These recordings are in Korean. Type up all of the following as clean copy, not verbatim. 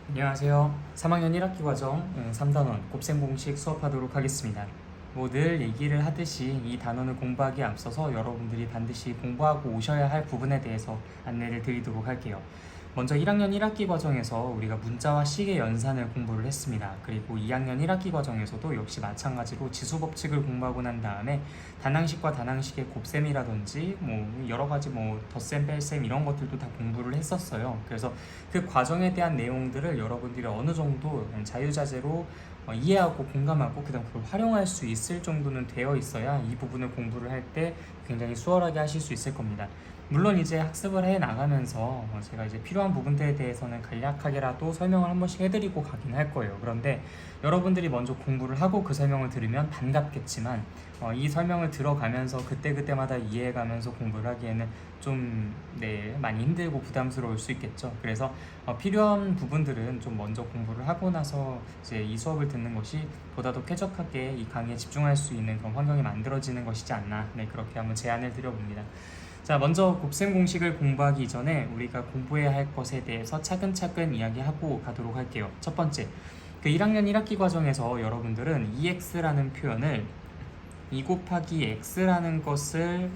안녕하세요. 3학년 1학기 과정 3단원 곱셈 공식 수업하도록 하겠습니다. 늘 얘기를 하듯이 이 단원을 공부하기에 앞서서 여러분들이 반드시 공부하고 오셔야 할 부분에 대해서 안내를 드리도록 할게요. 먼저 1학년 1학기 과정에서 우리가 문자와 식의 연산을 공부를 했습니다. 그리고 2학년 1학기 과정에서도 역시 마찬가지로 지수법칙을 공부하고 난 다음에 단항식과 단항식의 곱셈이라든지 여러 가지 덧셈, 뺄셈 이런 것들도 다 공부를 했었어요. 그래서 그 과정에 대한 내용들을 여러분들이 어느 정도 자유자재로 이해하고 공감하고 그다음 그걸 활용할 수 있을 정도는 되어 있어야 이 부분을 공부를 할 때 굉장히 수월하게 하실 수 있을 겁니다. 물론 이제 학습을 해 나가면서 제가 이제 필요한 부분들에 대해서는 간략하게라도 설명을 한 번씩 해드리고 가긴 할 거예요. 그런데 여러분들이 먼저 공부를 하고 그 설명을 들으면 반갑겠지만 이 설명을 들어가면서 그때그때마다 이해해가면서 공부를 하기에는 좀 많이 힘들고 부담스러울 수 있겠죠. 그래서 필요한 부분들은 좀 먼저 공부를 하고 나서 이제 이 수업을 듣는 것이 보다 더 쾌적하게 이 강의에 집중할 수 있는 그런 환경이 만들어지는 것이지 않나, 그렇게 한번 제안을 드려봅니다. 자, 먼저 곱셈 공식을 공부하기 이전에 우리가 공부해야 할 것에 대해서 차근차근 이야기하고 가도록 할게요. 첫 번째, 그 1학년 1학기 과정에서 여러분들은 EX라는 표현을 2 곱하기 X라는 것을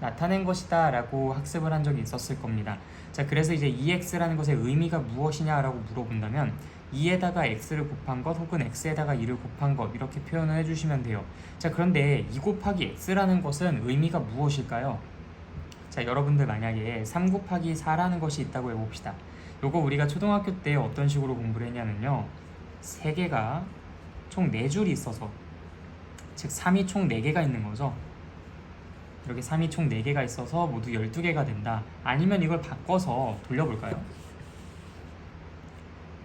나타낸 것이다 라고 학습을 한 적이 있었을 겁니다. 자, 그래서 이제 EX라는 것의 의미가 무엇이냐 라고 물어본다면 2에다가 X를 곱한 것 혹은 X에다가 2를 곱한 것 이렇게 표현을 해주시면 돼요. 자, 그런데 2 곱하기 X라는 것은 의미가 무엇일까요? 자, 여러분들 만약에 3 곱하기 4라는 것이 있다고 해봅시다. 요거 우리가 초등학교 때 어떤 식으로 공부를 했냐면요, 3개가 총 4줄이 있어서, 즉 3이 총 4개가 있는 거죠. 이렇게 3이 총 4개가 있어서 모두 12개가 된다. 아니면 이걸 바꿔서 돌려볼까요?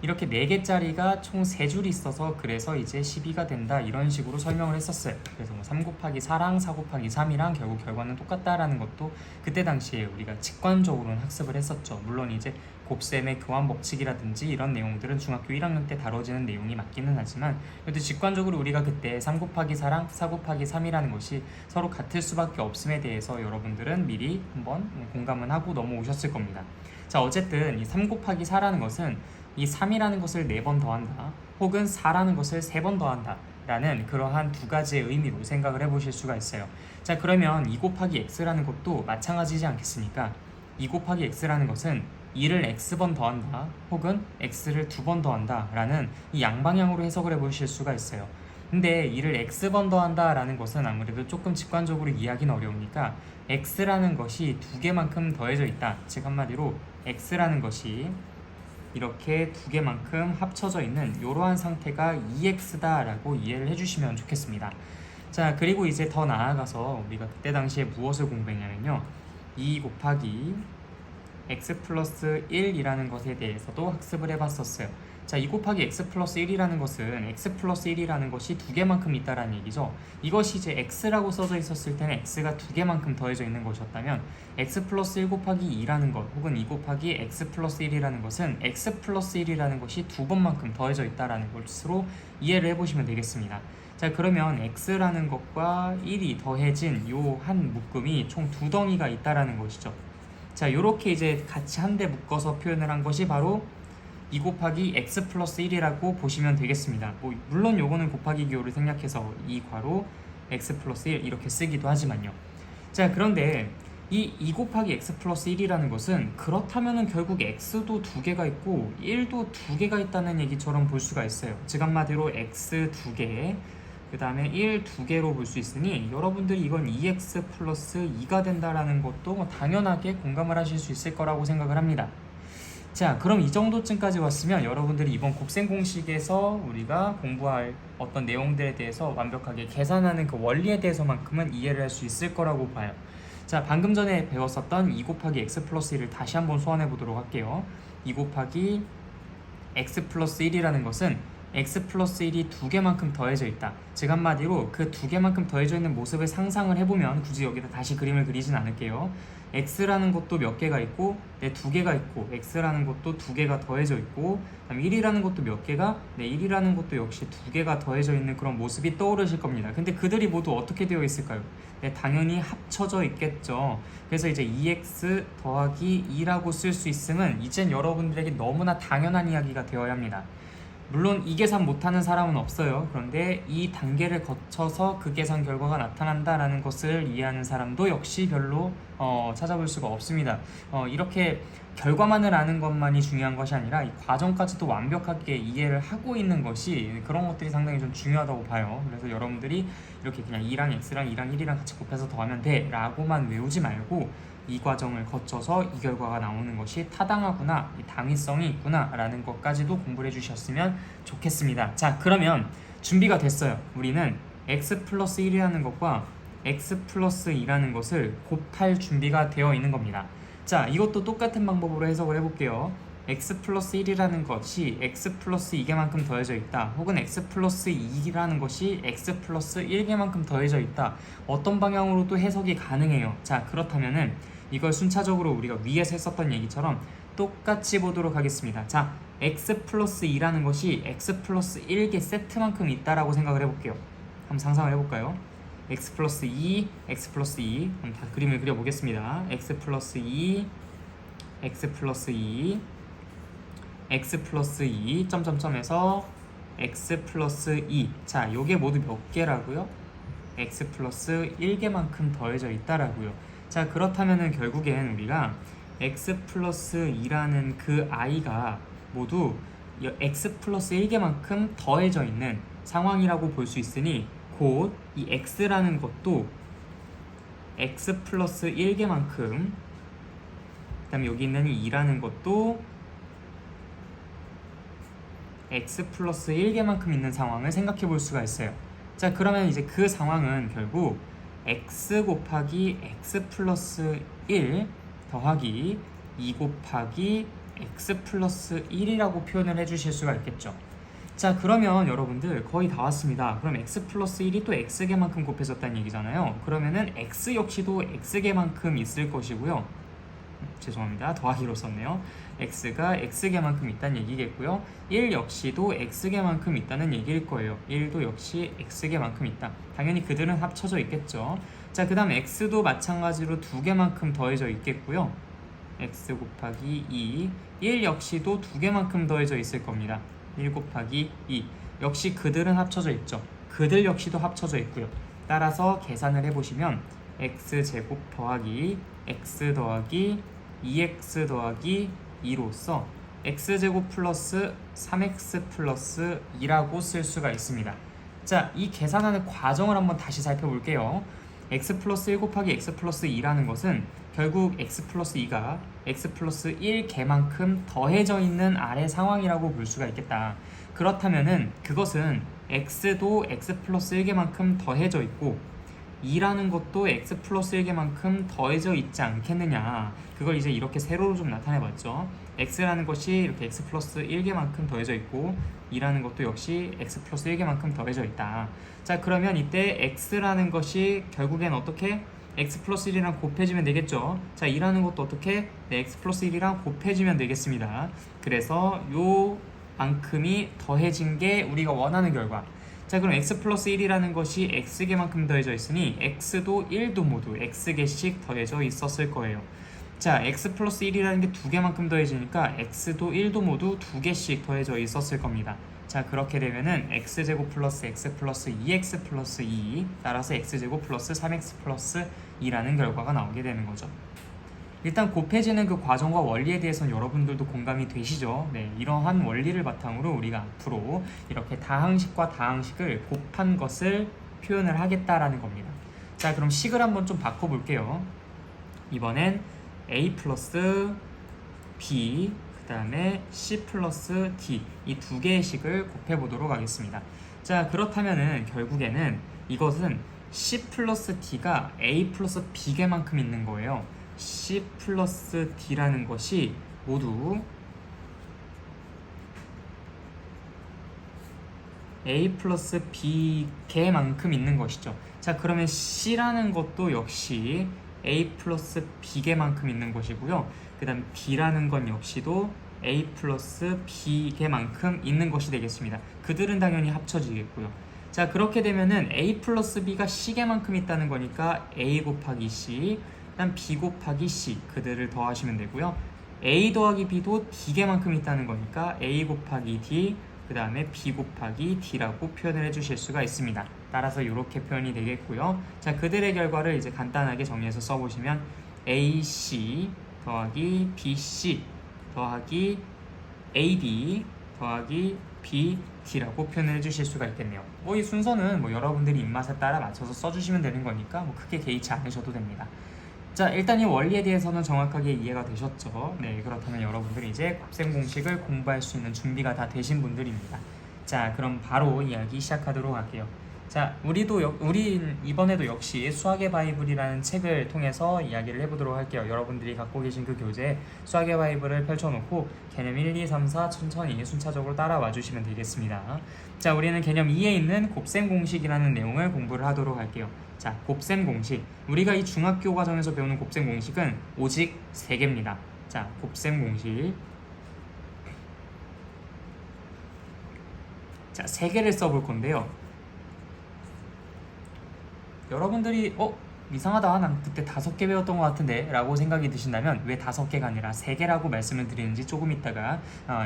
이렇게 4개짜리가 총 3줄이 있어서 그래서 이제 12가 된다, 이런 식으로 설명을 했었어요. 그래서 3 곱하기 4랑 4 곱하기 3이랑 결국 결과는 똑같다라는 것도 그때 당시에 우리가 직관적으로는 학습을 했었죠. 물론 이제 곱셈의 교환 법칙이라든지 이런 내용들은 중학교 1학년 때 다뤄지는 내용이 맞기는 하지만 그래도 직관적으로 우리가 그때 3 곱하기 4랑 4 곱하기 3이라는 것이 서로 같을 수밖에 없음에 대해서 여러분들은 미리 한번 공감은 하고 넘어오셨을 겁니다. 자, 어쨌든 이 3 곱하기 4라는 것은 이 3이라는 것을 4번 더한다 혹은 4라는 것을 3번 더한다 라는 그러한 두 가지의 의미로 생각을 해보실 수가 있어요. 자, 그러면 2 곱하기 x라는 것도 마찬가지지 않겠습니까? 2 곱하기 x라는 것은 2를 x번 더한다 혹은 x를 2번 더한다 라는 이 양방향으로 해석을 해보실 수가 있어요. 근데 2를 x번 더한다 라는 것은 아무래도 조금 직관적으로 이해하기는 어려우니까 x라는 것이 2개만큼 더해져 있다, 즉 한마디로 x라는 것이 이렇게 2개만큼 합쳐져 있는 이러한 상태가 2x다 라고 이해를 해주시면 좋겠습니다. 자, 그리고 이제 더 나아가서 우리가 그때 당시에 무엇을 공부했냐면요, 2 곱하기 x 플러스 1이라는 것에 대해서도 학습을 해봤었어요. 자, 2 곱하기 x 플러스 1이라는 것은 x 플러스 1이라는 것이 2개만큼 있다라는 얘기죠. 이것이 이제 x라고 써져 있었을 때는 x가 2개만큼 더해져 있는 것이었다면 x 플러스 1 곱하기 2라는 것 혹은 2 곱하기 x 플러스 1이라는 것은 x 플러스 1이라는 것이 2번만큼 더해져 있다라는 것으로 이해를 해보시면 되겠습니다. 자, 그러면 x라는 것과 1이 더해진 요 한 묶음이 총 2덩이가 있다라는 것이죠. 자, 요렇게 이제 같이 한데 묶어서 표현을 한 것이 바로 2 곱하기 x 플러스 1이라고 보시면 되겠습니다. 물론 요거는 곱하기 기호를 생략해서 2 괄호 x 플러스 1 이렇게 쓰기도 하지만요. 자, 그런데 이 2 곱하기 x 플러스 1이라는 것은 그렇다면은 결국 x도 2개가 있고 1도 2개가 있다는 얘기처럼 볼 수가 있어요. 즉 한마디로 x 2개, 그 다음에 1 2개로 볼 수 있으니 여러분들이 이건 2x 플러스 2가 된다라는 것도 당연하게 공감을 하실 수 있을 거라고 생각을 합니다. 자, 그럼 이 정도쯤까지 왔으면 여러분들이 이번 곱셈 공식에서 우리가 공부할 어떤 내용들에 대해서 완벽하게 계산하는 그 원리에 대해서만큼은 이해를 할 수 있을 거라고 봐요. 자, 방금 전에 배웠었던 2 곱하기 x 플러스 1을 다시 한번 소환해 보도록 할게요. 2 곱하기 x 플러스 1이라는 것은 x 플러스 1이 두 개만큼 더해져 있다. 즉 한마디로 그 두 개만큼 더해져 있는 모습을 상상을 해보면 굳이 여기다 다시 그림을 그리진 않을게요. x라는 것도 몇 개가 있고 두 개가 있고 x라는 것도 두 개가 더해져 있고 그다음에 1이라는 것도 몇 개가 1이라는 것도 역시 두 개가 더해져 있는 그런 모습이 떠오르실 겁니다. 근데 그들이 모두 어떻게 되어 있을까요? 당연히 합쳐져 있겠죠. 그래서 이제 2x 더하기 2라고 쓸 수 있음은 이젠 여러분들에게 너무나 당연한 이야기가 되어야 합니다. 물론 이 계산 못하는 사람은 없어요. 그런데 이 단계를 거쳐서 그 계산 결과가 나타난다라는 것을 이해하는 사람도 역시 별로 찾아볼 수가 없습니다. 이렇게 결과만을 아는 것만이 중요한 것이 아니라 이 과정까지도 완벽하게 이해를 하고 있는 것이 그런 것들이 상당히 좀 중요하다고 봐요. 그래서 여러분들이 이렇게 그냥 2랑 x랑 2랑 1이랑 같이 곱해서 더하면 돼 라고만 외우지 말고 이 과정을 거쳐서 이 결과가 나오는 것이 타당하구나, 당위성이 있구나 라는 것까지도 공부를 해주셨으면 좋겠습니다. 자, 그러면 준비가 됐어요. 우리는 x 플러스 1이라는 것과 x 플러스 2라는 것을 곱할 준비가 되어 있는 겁니다. 자, 이것도 똑같은 방법으로 해석을 해볼게요. x 플러스 1이라는 것이 x 플러스 2개만큼 더해져 있다, 혹은 x 플러스 2라는 것이 x 플러스 1개만큼 더해져 있다, 어떤 방향으로도 해석이 가능해요. 자, 그렇다면은 이걸 순차적으로 우리가 위에서 했었던 얘기처럼 똑같이 보도록 하겠습니다. 자, x 플러스 2라는 것이 x 플러스 1개 세트만큼 있다라고 생각을 해볼게요. 한번 상상을 해볼까요? x 플러스 2, x 플러스 2. 그럼 다 그림을 그려보겠습니다. x 플러스 2, x 플러스 2, x 플러스 2, 점점점에서 x 플러스 2. 자, 요게 모두 몇 개라고요? x 플러스 1개만큼 더해져 있다라고요. 자, 그렇다면은 결국엔 우리가 x 플러스 2라는 그 i가 모두 x 플러스 1개만큼 더해져 있는 상황이라고 볼 수 있으니 곧 이 x라는 것도 x 플러스 1개만큼, 그 다음에 여기 있는 이 2라는 것도 x 플러스 1개만큼 있는 상황을 생각해 볼 수가 있어요. 자, 그러면 이제 그 상황은 결국 x 곱하기 x 플러스 1 더하기 2 곱하기 x 플러스 1이라고 표현을 해주실 수가 있겠죠. 자, 그러면 여러분들 거의 다 왔습니다. 그럼 x 플러스 1이 또 x개만큼 곱해졌다는 얘기잖아요. 그러면은 x 역시도 x개만큼 있을 것이고요. 죄송합니다, 더하기로 썼네요. x가 x개만큼 있다는 얘기겠고요. 1 역시도 x개만큼 있다는 얘기일 거예요. 1도 역시 x개만큼 있다. 당연히 그들은 합쳐져 있겠죠. 자, 그 다음 x도 마찬가지로 2개만큼 더해져 있겠고요. x 곱하기 2, 1 역시도 2개만큼 더해져 있을 겁니다. 1 곱하기 2. 역시 그들은 합쳐져 있죠. 그들 역시도 합쳐져 있고요. 따라서 계산을 해보시면 x제곱 더하기 x 더하기 2x 더하기 2로서 x제곱 플러스 3x 플러스 2라고 쓸 수가 있습니다. 자, 이 계산하는 과정을 한번 다시 살펴볼게요. x 플러스 1 곱하기 x 플러스 2라는 것은 결국 x 플러스 2가 x 플러스 1개만큼 더해져 있는 아래 상황이라고 볼 수가 있겠다. 그렇다면은 그것은 x도 x 플러스 1개만큼 더해져 있고 2라는 것도 x 플러스 1개만큼 더해져 있지 않겠느냐. 그걸 이제 이렇게 세로로 좀 나타내봤죠. x라는 것이 이렇게 x 플러스 1개만큼 더해져 있고 2라는 것도 역시 x 플러스 1개만큼 더해져 있다. 자, 그러면 이때 x라는 것이 결국엔 어떻게? x 플러스 1이랑 곱해지면 되겠죠. 자, 2라는 것도 어떻게? x 플러스 1이랑 곱해지면 되겠습니다. 그래서 요 만큼이 더해진 게 우리가 원하는 결과. 자, 그럼 x 플러스 1이라는 것이 x개만큼 더해져 있으니 x도 1도 모두 x개씩 더해져 있었을 거예요. 자, x 플러스 1이라는 게 2개만큼 더해지니까 x도 1도 모두 2개씩 더해져 있었을 겁니다. 자, 그렇게 되면은 x제곱 플러스 x 플러스 2x 플러스 2, 따라서 x제곱 플러스 3x 플러스 2라는 결과가 나오게 되는 거죠. 일단 곱해지는 그 과정과 원리에 대해서는 여러분들도 공감이 되시죠? 네, 이러한 원리를 바탕으로 우리가 앞으로 이렇게 다항식과 다항식을 곱한 것을 표현을 하겠다라는 겁니다. 자, 그럼 식을 한번 좀 바꿔볼게요. 이번엔 a 플러스 b, 그 다음에 c 플러스 d, 이 두 개의 식을 곱해보도록 하겠습니다. 자, 그렇다면은 결국에는 이것은 c 플러스 d가 a 플러스 b개만큼 있는 거예요. c 플러스 d라는 것이 모두 A 플러스 B 개만큼 있는 것이죠. 자, 그러면 C라는 것도 역시 A 플러스 B 개만큼 있는 것이고요. 그 다음 D라는 건 역시도 A 플러스 B 개만큼 있는 것이 되겠습니다. 그들은 당연히 합쳐지겠고요. 자, 그렇게 되면은 A 플러스 B가 C 개만큼 있다는 거니까 A 곱하기 C, 그 다음 B 곱하기 C, 그들을 더하시면 되고요. A 더하기 B도 D 개만큼 있다는 거니까 A 곱하기 D, 그 다음에 B 곱하기 D라고 표현을 해주실 수가 있습니다. 따라서 이렇게 표현이 되겠고요. 자, 그들의 결과를 이제 간단하게 정리해서 써보시면 AC 더하기 BC 더하기 AD 더하기 BD라고 표현을 해주실 수가 있겠네요. 이 순서는 여러분들이 입맛에 따라 맞춰서 써주시면 되는 거니까 크게 개의치 않으셔도 됩니다. 자, 일단 이 원리에 대해서는 정확하게 이해가 되셨죠? 네, 그렇다면 여러분들이 이제 곱셈 공식을 공부할 수 있는 준비가 다 되신 분들입니다. 자, 그럼 바로 이야기 시작하도록 할게요. 자, 우린 이번에도 역시 수학의 바이블이라는 책을 통해서 이야기를 해보도록 할게요. 여러분들이 갖고 계신 그 교재에 수학의 바이블을 펼쳐놓고 개념 1, 2, 3, 4 천천히 순차적으로 따라와 주시면 되겠습니다. 자, 우리는 개념 2에 있는 곱셈 공식이라는 내용을 공부를 하도록 할게요. 자, 곱셈 공식. 우리가 이 중학교 과정에서 배우는 곱셈 공식은 오직 3개입니다. 자, 곱셈 공식. 자, 3개를 써볼 건데요. 여러분들이 이상하다, 난 그때 5개 배웠던 것 같은데 라고 생각이 드신다면 왜 5개가 아니라 3개라고 말씀을 드리는지 조금 이따가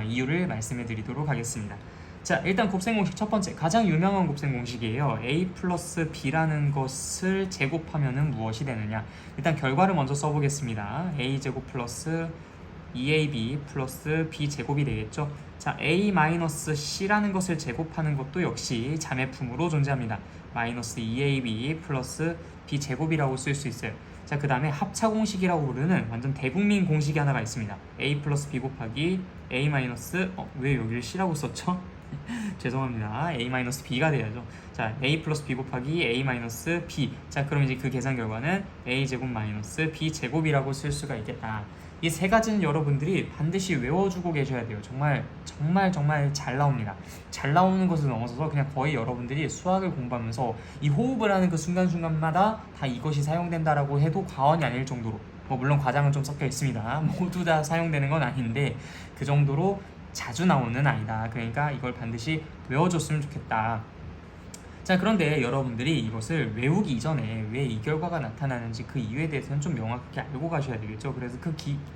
이유를 말씀해 드리도록 하겠습니다. 자, 일단 곱셈 공식 첫 번째, 가장 유명한 곱셈 공식이에요. A 플러스 B라는 것을 제곱하면 무엇이 되느냐. 일단 결과를 먼저 써보겠습니다. A 제곱 플러스 2AB 플러스 B 제곱이 되겠죠. 자, A 마이너스 C라는 것을 제곱하는 것도 역시 자매품으로 존재합니다. 마이너스 2AB 플러스 B 제곱이라고 쓸 수 있어요. 자, 그 다음에 합차 공식이라고 부르는 완전 대국민 공식이 하나가 있습니다. A 플러스 B 곱하기 A 마이너스 왜 여기를 C라고 썼죠? 죄송합니다. A 마이너스 B가 돼야죠. 자, A 플러스 B 곱하기 A 마이너스 B. 자, 그럼 이제 그 계산 결과는 A 제곱 마이너스 B 제곱이라고 쓸 수가 있겠다. 이 3가지는 여러분들이 반드시 외워주고 계셔야 돼요. 정말 잘 나옵니다. 잘 나오는 것을 넘어서서 그냥 거의 여러분들이 수학을 공부하면서 이 호흡을 하는 그 순간순간마다 다 이것이 사용된다라고 해도 과언이 아닐 정도로, 물론 과장은 좀 섞여 있습니다. 모두 다 사용되는 건 아닌데 그 정도로 자주 나오는 아이다. 그러니까 이걸 반드시 외워줬으면 좋겠다. 자, 그런데 여러분들이 이것을 외우기 이전에 왜 이 결과가 나타나는지 그 이유에 대해서는 좀 명확하게 알고 가셔야 되겠죠. 그래서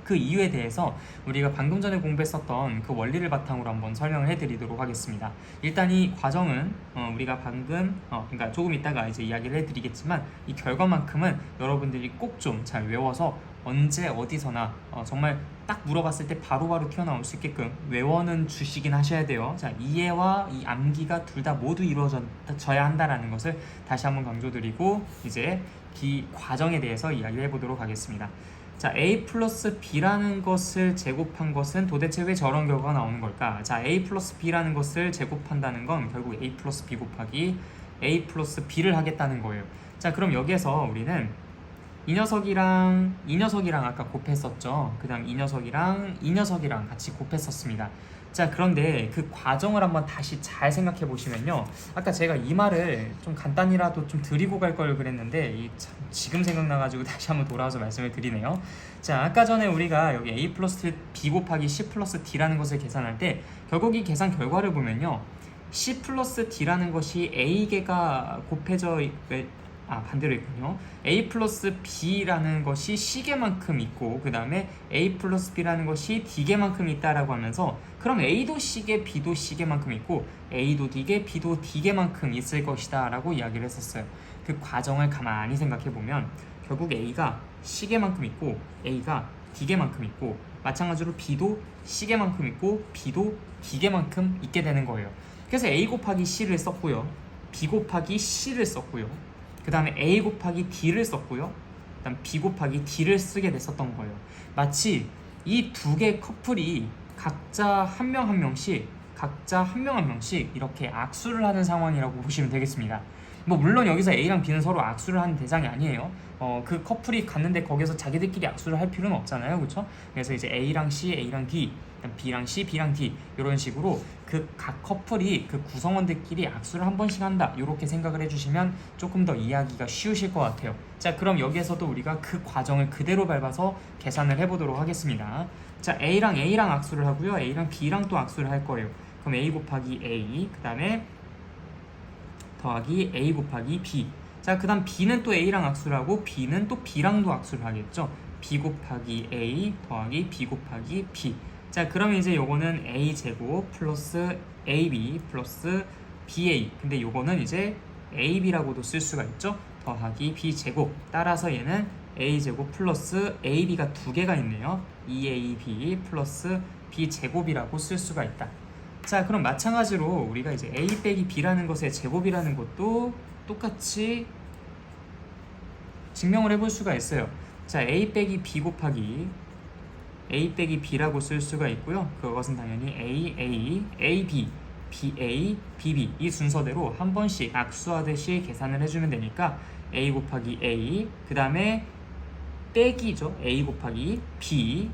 그 이유에 대해서 우리가 방금 전에 공부했었던 그 원리를 바탕으로 한번 설명을 해드리도록 하겠습니다. 일단 이 과정은 우리가 방금 그러니까 조금 이따가 이제 이야기를 해드리겠지만 이 결과만큼은 여러분들이 꼭 좀 잘 외워서 언제 어디서나 정말 딱 물어봤을 때 바로바로 튀어나올 수 있게끔 외워는 주시긴 하셔야 돼요. 자, 이해와 이 암기가 둘 다 모두 이루어져야 한다라는 것을 다시 한번 강조드리고 이제 이 과정에 대해서 이야기를 해보도록 하겠습니다. 자, A 플러스 B라는 것을 제곱한 것은 도대체 왜 저런 결과가 나오는 걸까? 자, A 플러스 B라는 것을 제곱한다는 건 결국 A 플러스 B 곱하기 A 플러스 B를 하겠다는 거예요. 자, 그럼 여기에서 우리는 이 녀석이랑 아까 곱했었죠. 그 다음 이 녀석이랑 같이 곱했었습니다. 자, 그런데 그 과정을 한번 다시 잘 생각해 보시면요, 아까 제가 이 말을 좀 간단히라도 좀 드리고 갈 걸 그랬는데 지금 생각나가지고 다시 한번 돌아와서 말씀을 드리네요. 자, 아까 전에 우리가 여기 A 플러스 B 곱하기 C 플러스 D라는 것을 계산할 때 결국 이 계산 결과를 보면요, C 플러스 D라는 것이 A개가 곱해져 반대로 있군요. A 플러스 B라는 것이 C개만큼 있고 그 다음에 A 플러스 B라는 것이 D개만큼 있다라고 하면서 그럼 A도 C개, B도 C개만큼 있고 A도 D개, B도 D개만큼 있을 것이다 라고 이야기를 했었어요. 그 과정을 가만히 생각해보면 결국 A가 C개만큼 있고 A가 D개만큼 있고 마찬가지로 B도 C개만큼 있고 B도 D개만큼 있게 되는 거예요. 그래서 A 곱하기 C를 썼고요, B 곱하기 C를 썼고요, 그 다음에 A 곱하기 D를 썼고요, 그 다음 B 곱하기 D를 쓰게 됐었던 거예요. 마치 이 두 개의 커플이 각자 한 명 한 명씩 이렇게 악수를 하는 상황이라고 보시면 되겠습니다. 물론 여기서 A랑 B는 서로 악수를 하는 대상이 아니에요. 그 커플이 갔는데 거기서 자기들끼리 악수를 할 필요는 없잖아요, 그렇죠? 그래서 이제 A랑 C, A랑 D B랑 C, B랑 D 이런 식으로 그 각 커플이 그 구성원들끼리 악수를 한 번씩 한다 이렇게 생각을 해주시면 조금 더 이해하기가 쉬우실 것 같아요. 자, 그럼 여기에서도 우리가 그 과정을 그대로 밟아서 계산을 해보도록 하겠습니다. 자, A랑 악수를 하고요, A랑 B랑 또 악수를 할 거예요. 그럼 A 곱하기 A, 그 다음에 더하기 A 곱하기 B. 자, 그 다음 B는 또 A랑 악수를 하고 B는 또 B랑도 악수를 하겠죠. B 곱하기 A 더하기 B 곱하기 B. 자, 그러면 이제 요거는 A 제곱 플러스 AB 플러스 BA. 근데 요거는 이제 AB라고도 쓸 수가 있죠. 더하기 B 제곱. 따라서 얘는 A 제곱 플러스 AB가 두 개가 있네요. 2AB 플러스 B 제곱이라고 쓸 수가 있다. 자, 그럼 마찬가지로 우리가 이제 A 빼기 B라는 것의 제곱이라는 것도 똑같이 증명을 해볼 수가 있어요. 자, A 빼기 B 곱하기 A 빼기 B라고 쓸 수가 있고요. 그것은 당연히 A, AB, BA, BB 이 순서대로 한 번씩 악수하듯이 계산을 해주면 되니까 A 곱하기 A, 그 다음에 빼기죠. A 곱하기 B.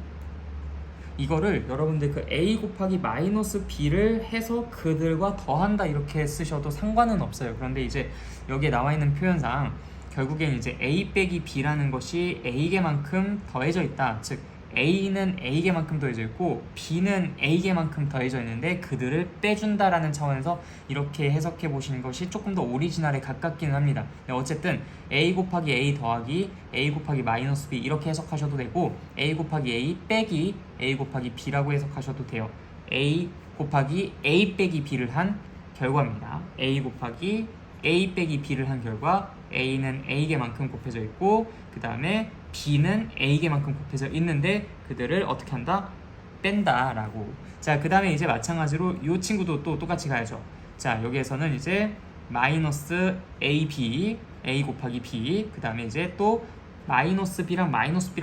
이거를 여러분들 그 A 곱하기 마이너스 B를 해서 그들과 더한다 이렇게 쓰셔도 상관은 없어요. 그런데 이제 여기에 나와 있는 표현상 결국엔 이제 A 빼기 B라는 것이 A개만큼 더해져 있다. 즉 A는 A개만큼 더해져 있고 B는 A개만큼 더해져 있는데 그들을 빼준다라는 차원에서 이렇게 해석해 보시는 것이 조금 더 오리지널에 가깝기는 합니다. 어쨌든 A 곱하기 A 더하기 A 곱하기 마이너스 B 이렇게 해석하셔도 되고 A 곱하기 A 빼기 A 곱하기 B라고 해석하셔도 돼요. A 곱하기 A 빼기 B를 한 결과입니다. A 곱하기 A 빼기 B를 한 결과 A는 A개만큼 곱해져 있고 그 다음에 B는 A개만큼 곱해져 있는데 그들을 어떻게 한다? 뺀다라고. 자, 그 다음에 이제 마찬가지로 이 친구도 또 똑같이 가야죠. 자, 여기에서는 이제 마이너스 AB A 곱하기 B, 그 다음에 이제 또 마이너스 B랑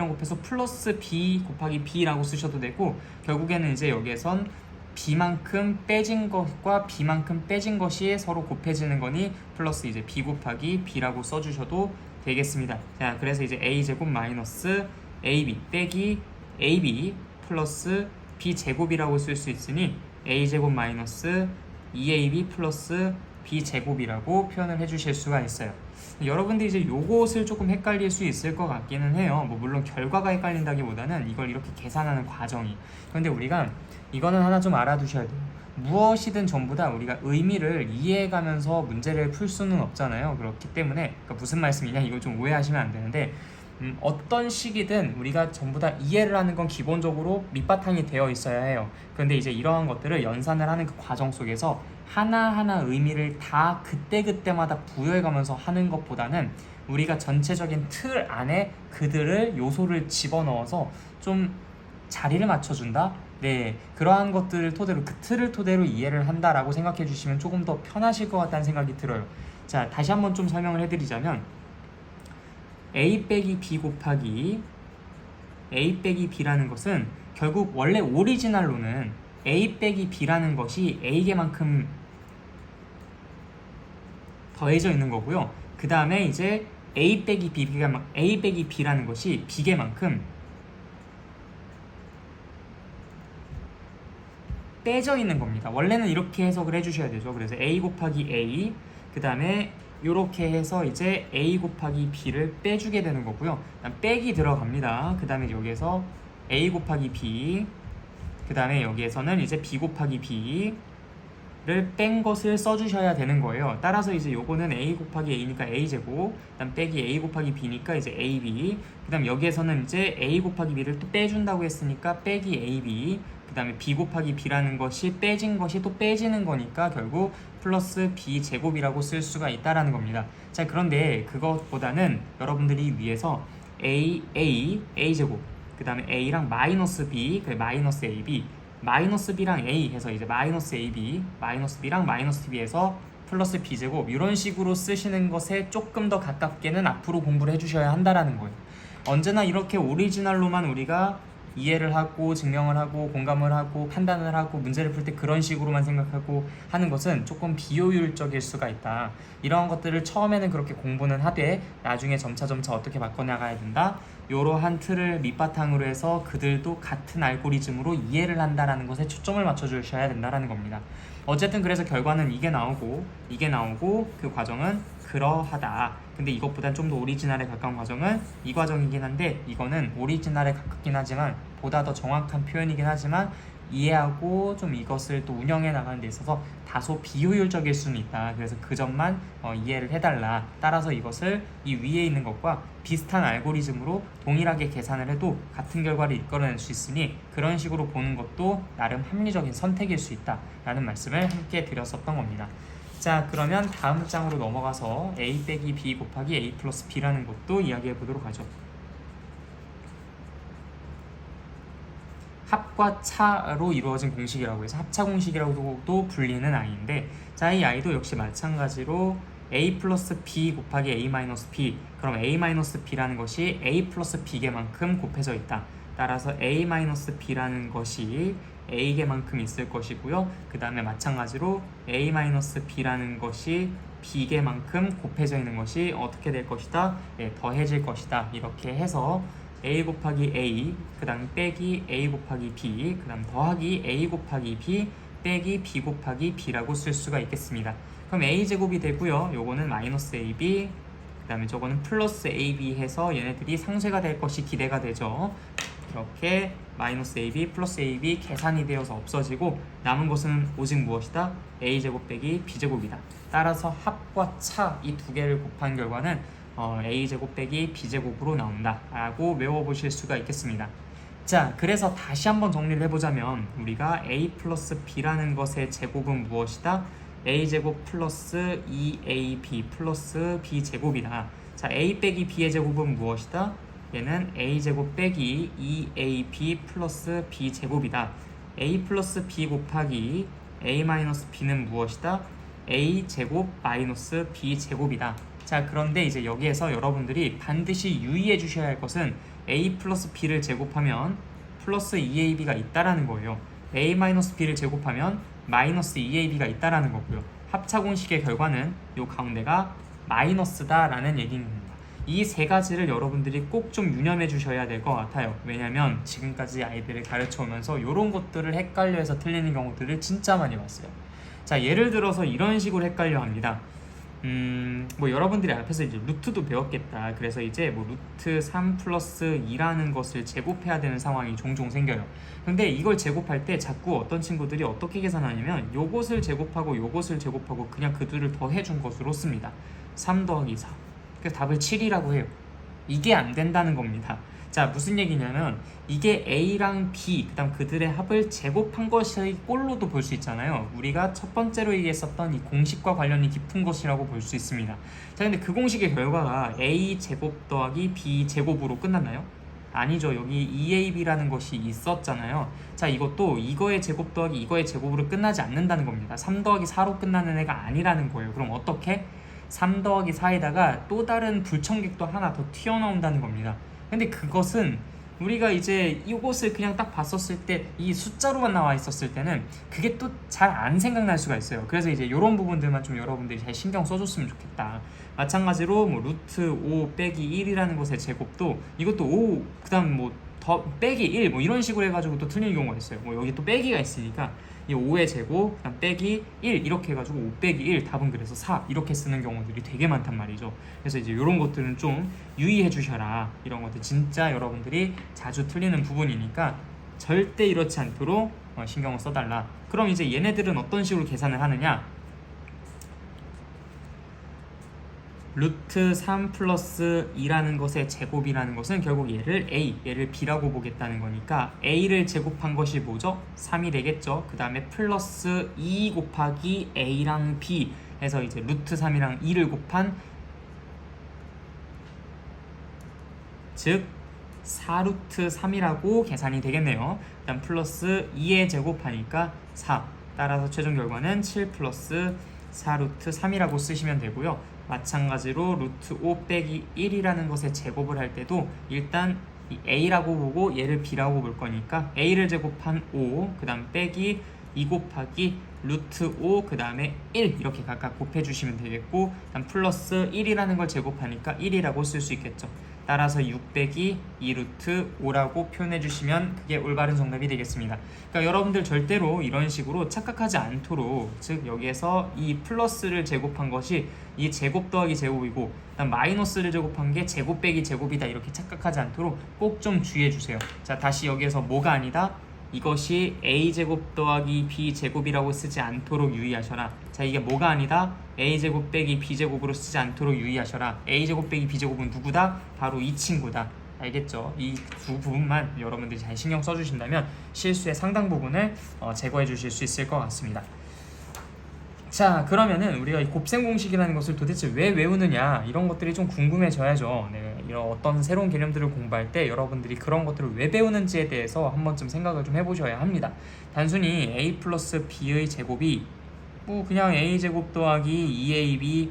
곱해서 플러스 B 곱하기 B라고 쓰셔도 되고 결국에는 이제 여기에선 B만큼 빼진 것과 B만큼 빼진 것이 서로 곱해지는 거니 플러스 이제 B 곱하기 B라고 써주셔도 되겠습니다. 자, 그래서 이제 A제곱 마이너스 AB 빼기 AB 플러스 B제곱이라고 쓸 수 있으니 A제곱 마이너스 2AB 플러스 B제곱이라고 표현을 해주실 수가 있어요. 여러분들이 이제 요것을 조금 헷갈릴 수 있을 것 같기는 해요. 뭐 물론 결과가 헷갈린다기보다는 이걸 이렇게 계산하는 과정이. 그런데 우리가 이거는 하나 좀 알아두셔야 돼요. 무엇이든 전부 다 우리가 의미를 이해해가면서 문제를 풀 수는 없잖아요. 그렇기 때문에 그러니까 무슨 말씀이냐 이거 좀 오해하시면 안 되는데 어떤 식이든 우리가 전부 다 이해를 하는 건 기본적으로 밑바탕이 되어 있어야 해요. 그런데 이제 이러한 것들을 연산을 하는 그 과정 속에서 하나하나 의미를 다 그때그때마다 부여해가면서 하는 것보다는 우리가 전체적인 틀 안에 그들을 요소를 집어넣어서 좀 자리를 맞춰준다? 네, 그러한 것들을 토대로 그 틀을 토대로 이해를 한다라고 생각해 주시면 조금 더 편하실 것 같다는 생각이 들어요. 자, 다시 한번 좀 설명을 해드리자면 A 빼기 B 곱하기 A 빼기 B라는 것은 결국 원래 오리지널로는 A 빼기 B라는 것이 A개만큼 더해져 있는 거고요. 그 다음에 이제 A 빼기 B라는 것이 B개만큼 빼져 있는 겁니다. 원래는 이렇게 해석을 해주셔야 되죠. 그래서 A 곱하기 A, 그 다음에 이렇게 해서 이제 A 곱하기 B를 빼주게 되는 거고요. 빼기 들어갑니다. 그 다음에 여기에서 A 곱하기 B, 그 다음에 여기에서는 이제 B 곱하기 B를 뺀 것을 써주셔야 되는 거예요. 따라서 이제 요거는 A 곱하기 A니까 A제곱, 그 다음 빼기 A 곱하기 B니까 이제 AB, 그 다음 여기에서는 이제 A 곱하기 B를 또 빼준다고 했으니까 빼기 AB, 그 다음에 B 곱하기 B라는 것이 빼진 것이 또 빼지는 거니까 결국 플러스 B 제곱이라고 쓸 수가 있다라는 겁니다. 자, 그런데 그것보다는 여러분들이 위해서 A 제곱, 그 다음에 A랑 마이너스 B, 마이너스 AB, 마이너스 B랑 A 해서 이제 마이너스 AB, 마이너스 B랑 마이너스 B 해서 플러스 B 제곱 이런 식으로 쓰시는 것에 조금 더 가깝게는 앞으로 공부를 해주셔야 한다라는 거예요. 언제나 이렇게 오리지널로만 우리가 이해를 하고 증명을 하고 공감을 하고 판단을 하고 문제를 풀 때 그런 식으로만 생각하고 하는 것은 조금 비효율적일 수가 있다. 이러한 것들을 처음에는 그렇게 공부는 하되 나중에 점차 어떻게 바꿔나가야 된다. 이러한 틀을 밑바탕으로 해서 그들도 같은 알고리즘으로 이해를 한다라는 것에 초점을 맞춰주셔야 된다라는 겁니다. 어쨌든 그래서 결과는 이게 나오고 그 과정은 그러하다. 근데 이것보단 좀 더 오리지널에 가까운 과정은 이 과정이긴 한데 이거는 오리지널에 가깝긴 하지만 보다 더 정확한 표현이긴 하지만 이해하고 좀 이것을 또 운영해 나가는 데 있어서 다소 비효율적일 수는 있다. 그래서 그 점만 이해를 해달라. 따라서 이것을 이 위에 있는 것과 비슷한 알고리즘으로 동일하게 계산을 해도 같은 결과를 이끌어낼 수 있으니 그런 식으로 보는 것도 나름 합리적인 선택일 수 있다 라는 말씀을 함께 드렸었던 겁니다. 자, 그러면 다음 장으로 넘어가서 a 빼기 b 곱하기 a 플러스 b라는 것도 이야기해 보도록 하죠. 합과 차로 이루어진 공식이라고 해서 합차 공식이라고도 불리는 i인데, 자, 이 i도 역시 마찬가지로 a 플러스 b 곱하기 a 마이너스 b, 그럼 a 마이너스 b라는 것이 a 플러스 b개만큼 곱해져 있다. 따라서 a 마이너스 b라는 것이 a개만큼 있을 것이고요. 그 다음에 마찬가지로 a 마이너스 b라는 것이 b개만큼 곱해져 있는 것이 어떻게 될 것이다? 더해질 것이다. 이렇게 해서 a 곱하기 a, 그 다음 빼기 a 곱하기 b, 그 다음 더하기 a 곱하기 b, 빼기 b 곱하기 b라고 쓸 수가 있겠습니다. 그럼 a제곱이 되고요. 요거는 마이너스 ab, 그 다음에 저거는 플러스 ab 해서 얘네들이 상쇄가 될 것이 기대가 되죠. 이렇게 마이너스 ab 플러스 ab 계산이 되어서 없어지고 남은 것은 오직 무엇이다? a제곱 빼기 b제곱이다. 따라서 합과 차 이 두 개를 곱한 결과는 a제곱 빼기 b제곱으로 나온다 라고 외워보실 수가 있겠습니다. 자, 그래서 다시 한번 정리를 해보자면 우리가 a 플러스 b라는 것의 제곱은 무엇이다? a제곱 플러스 2ab 플러스 b제곱이다. 자, a 빼기 b의 제곱은 무엇이다? 얘는 a제곱 빼기 2ab 플러스 b제곱이다. a 플러스 b 곱하기 a 마이너스 b는 무엇이다? a제곱 마이너스 b제곱이다. 자, 그런데 이제 여기에서 여러분들이 반드시 유의해 주셔야 할 것은 a 플러스 b를 제곱하면 플러스 2ab가 있다라는 거예요. a 마이너스 b를 제곱하면 마이너스 2ab가 있다라는 거고요. 합차 공식의 결과는 이 가운데가 마이너스다라는 얘기인 겁니다. 이 세 가지를 여러분들이 꼭 좀 유념해 주셔야 될 것 같아요. 왜냐면 지금까지 아이들을 가르쳐 오면서 이런 것들을 헷갈려해서 틀리는 경우들을 진짜 많이 봤어요. 자, 예를 들어서 이런 식으로 헷갈려 합니다. 뭐 여러분들이 앞에서 이제 루트도 배웠겠다. 그래서 이제 뭐 루트 3 플러스 2라는 것을 제곱해야 되는 상황이 종종 생겨요. 근데 이걸 제곱할 때 자꾸 어떤 친구들이 어떻게 계산하냐면 요것을 제곱하고 요것을 제곱하고 그냥 그 둘을 더해준 것으로 씁니다. 3 더하기 4. 그래서 답을 7이라고 해요. 이게 안 된다는 겁니다. 자, 무슨 얘기냐면 이게 A랑 B, 그 다음 그들의 합을 제곱한 것의 꼴로도 볼 수 있잖아요. 우리가 첫 번째로 얘기했었던 이 공식과 관련이 깊은 것이라고 볼 수 있습니다. 자, 근데 그 공식의 결과가 A 제곱 더하기 B 제곱으로 끝났나요? 아니죠. 여기 2ab라는 것이 있었잖아요. 자, 이것도 이거의 제곱 더하기 이거의 제곱으로 끝나지 않는다는 겁니다. 3 더하기 4로 끝나는 애가 아니라는 거예요. 그럼 어떻게? 3 더하기 4에다가 또 다른 불청객도 하나 더 튀어나온다는 겁니다. 근데 그것은 우리가 이제 이것을 그냥 딱 봤었을 때 이 숫자로만 나와 있었을 때는 그게 또 잘 안 생각날 수가 있어요. 그래서 이제 이런 부분들만 좀 여러분들이 잘 신경 써줬으면 좋겠다. 마찬가지로 뭐 루트 5 빼기 1이라는 것의 제곱도 이것도 5 그 다음 뭐 더 빼기 1 뭐 이런 식으로 해가지고 또 틀리는 경우가 있어요. 뭐 여기 또 빼기가 있으니까 이 5의 제곱 그다음 빼기 1 이렇게 해가지고 5 빼기 1 답은 그래서 4 이렇게 쓰는 경우들이 되게 많단 말이죠. 그래서 이제 이런 것들은 좀 유의해 주셔라. 이런 것들 진짜 여러분들이 자주 틀리는 부분이니까 절대 이렇지 않도록 신경을 써달라. 그럼 이제 얘네들은 어떤 식으로 계산을 하느냐? 루트 3 플러스 2라는 것의 제곱이라는 것은 결국 얘를 A, 얘를 B라고 보겠다는 거니까 A를 제곱한 것이 뭐죠? 3이 되겠죠. 그 다음에 플러스 2 곱하기 A랑 B 해서 이제 루트 3이랑 2를 곱한 즉 4루트 3이라고 계산이 되겠네요. 그 다음 플러스 2의 제곱하니까 4. 따라서 최종 결과는 7 플러스 4루트 3이라고 쓰시면 되고요. 마찬가지로 루트 5 빼기 1이라는 것의 제곱을 할 때도 일단 이 A라고 보고 얘를 B라고 볼 거니까 A를 제곱한 5, 그 다음 빼기 2 곱하기 루트 5, 그 다음에 1 이렇게 각각 곱해주시면 되겠고, 그 다음 플러스 1이라는 걸 제곱하니까 1이라고 쓸 수 있겠죠. 따라서 6 빼기 2 루트 5라고 표현해 주시면 그게 올바른 정답이 되겠습니다. 그러니까 여러분들 절대로 이런 식으로 착각하지 않도록, 즉 여기에서 이 플러스를 제곱한 것이 이 제곱 더하기 제곱이고 그다음 마이너스를 제곱한 게 제곱 빼기 제곱이다 이렇게 착각하지 않도록 꼭 좀 주의해 주세요. 자, 다시 여기에서 뭐가 아니다? 이것이 a제곱 더하기 b제곱이라고 쓰지 않도록 유의하셔라. 자, 이게 뭐가 아니다? a제곱 빼기 b제곱으로 쓰지 않도록 유의하셔라. a제곱 빼기 b제곱은 누구다? 바로 이 친구다. 알겠죠? 이 두 부분만 여러분들이 잘 신경 써주신다면 실수의 상당 부분을 제거해 주실 수 있을 것 같습니다. 자, 그러면은 우리가 이 곱셈 공식이라는 것을 도대체 왜 외우느냐, 이런 것들이 좀 궁금해져야죠. 네, 이런 어떤 새로운 개념들을 공부할 때 여러분들이 그런 것들을 왜 배우는지에 대해서 한번 좀 생각을 좀 해보셔야 합니다. 단순히 a 플러스 b의 제곱이 뭐 그냥 a제곱 더하기 2ab